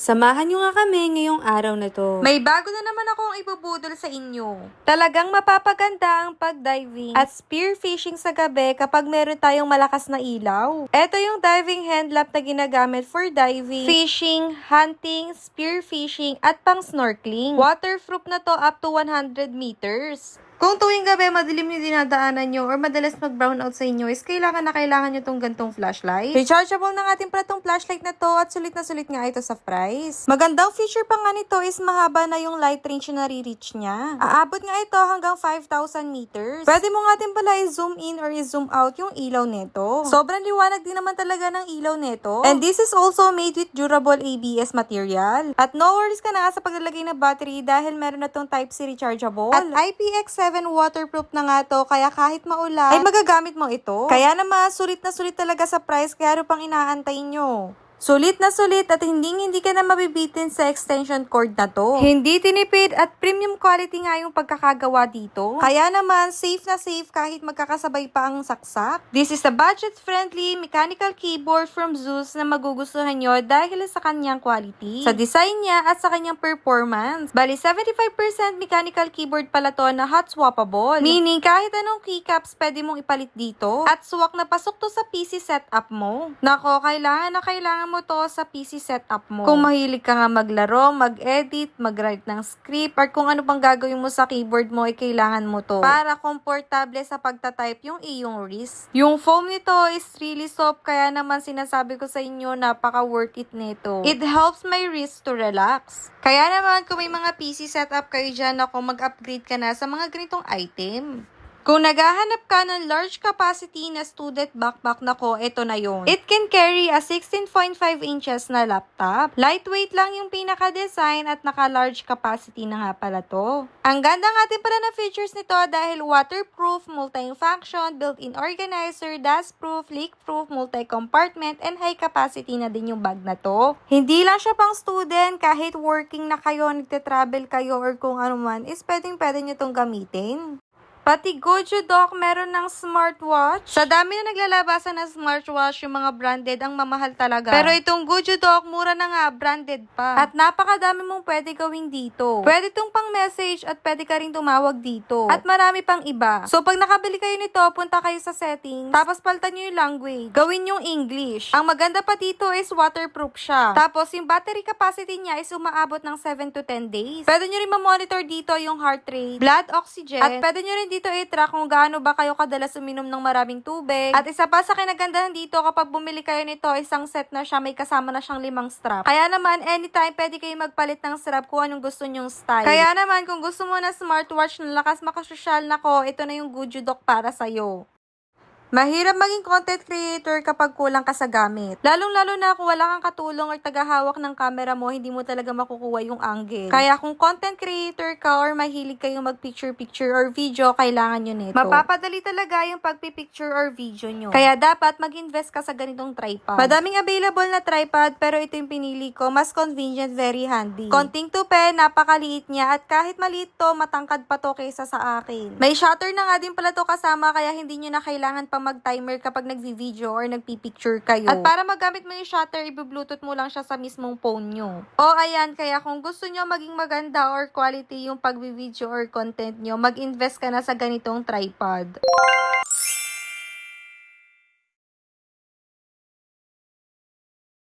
Samahan nyo nga kami ngayong araw na to. May bago na naman akong ibubudol sa inyo. Talagang mapapaganda ang pag-diving at spearfishing sa gabi kapag meron tayong malakas na ilaw. Ito yung diving handlamp na ginagamit for diving, fishing, hunting, spearfishing, at pang snorkeling. Waterproof na to up to 100 meters. Kung tuwing gabi madilim yung dinadaanan nyo or madalas mag-brown out sa inyo is kailangan nyo tong gantong flashlight. Rechargeable na ating pala tong flashlight na to at sulit na sulit nga ito sa price. Magandang feature pa nga nito is mahaba na yung light range na nare-reach niya. Aabot nga ito hanggang 5,000 meters. Pwede mo nga din pala i-zoom in or i-zoom out yung ilaw nito. Sobrang liwanag din naman talaga ng ilaw nito. And this is also made with durable ABS material. At no worries ka na sa paglalagay ng battery dahil meron na tong Type-C rechargeable. At IPX7 waterproof na nga to, kaya kahit maulan, ay magagamit mo ito. Kaya naman, sulit na sulit talaga sa price, kaya ano pang inaantay nyo? Sulit na sulit at hindi ka na mabibitin sa extension cord na to. Hindi tinipid at premium quality nga yung pagkakagawa dito. Kaya naman, safe na safe kahit magkakasabay pa ang saksak. This is a budget-friendly mechanical keyboard from Zeus na magugustuhan nyo dahil sa kanyang quality, sa design niya at sa kanyang performance. Bali, 75% mechanical keyboard pala to na hot swappable. Meaning, kahit anong keycaps pwede mong ipalit dito at swak na pasok to sa PC setup mo. Nako, kailangan mo to sa PC setup mo. Kung mahilig ka nga maglaro, mag-edit, mag-write ng script, or kung ano pang gagawin mo sa keyboard mo, ay kailangan mo to para komportable sa pagtatype yung iyong wrist. Yung foam nito is really soft, kaya naman sinasabi ko sa inyo, napaka worth it nito. It helps my wrist to relax. Kaya naman, kung may mga PC setup kayo dyan, ako mag-upgrade ka na sa mga ganitong item. Kung naghahanap ka ng large capacity na student backpack, nako, ito na yon. It can carry a 16.5 inches na laptop. Lightweight lang yung pinaka-design at naka-large capacity na nga pala to. Ang ganda nga din pala na features nito dahil waterproof, multi-function, built-in organizer, dustproof, leak-proof, multi-compartment, and high capacity na din yung bag na to. Hindi lang siya pang student, kahit working na kayo, nagte-travel kayo, or kung ano man, is pwede nyo tong gamitin. Pati Goju Dock meron ng smartwatch. Sa dami na naglalabasan ng smartwatch, yung mga branded ang mamahal talaga. Pero itong Goju Dock, mura na nga, branded pa. At napakadami mong pwede gawin dito. Pwede itong pang message at pwede ka rin tumawag dito. At marami pang iba. So pag nakabili kayo nito, punta kayo sa settings, tapos palitan nyo yung language. Gawin yung English. Ang maganda pa dito is waterproof siya. Tapos yung battery capacity niya is umaabot ng 7 to 10 days. Pwede nyo rin ma-monitor dito yung heart rate, blood oxygen, at pwede nyo rin dito i-track kung gaano ba kayo kadalas uminom ng maraming tubig. At isa pa sa kinagandahan dito, kapag bumili kayo nito, isang set na siya, may kasama na siyang 5 strap. Kaya naman, anytime pwede kayo magpalit ng strap kung anong gusto nyong style. Kaya naman, kung gusto mo na smartwatch na lakas makasosyal, nako, ito na yung Goju Dock para sa'yo. Mahirap maging content creator kapag kulang ka sa gamit. Lalong-lalo na kung wala kang katulong or tagahawak ng camera mo, hindi mo talaga makukuha yung angle. Kaya kung content creator ka or mahilig kayong mag-picture-picture or video, kailangan nyo nito. Mapapadali talaga yung pagpipicture or video nyo. Kaya dapat mag-invest ka sa ganitong tripod. Madaming available na tripod, pero ito yung pinili ko. Mas convenient, very handy. Konting tupe, napakaliit niya, at kahit maliit to, matangkad pa to kaysa sa akin. May shutter na nga din pala to kasama, kaya hindi nyo na kailangan pa mag-timer kapag nagvi-video or nagpi-picture kayo. At para magamit mo yung shutter, i-bluetooth mo lang siya sa mismong phone nyo. O ayan, kaya kung gusto nyo maging maganda or quality yung pag-video or content nyo, mag-invest ka na sa ganitong tripod.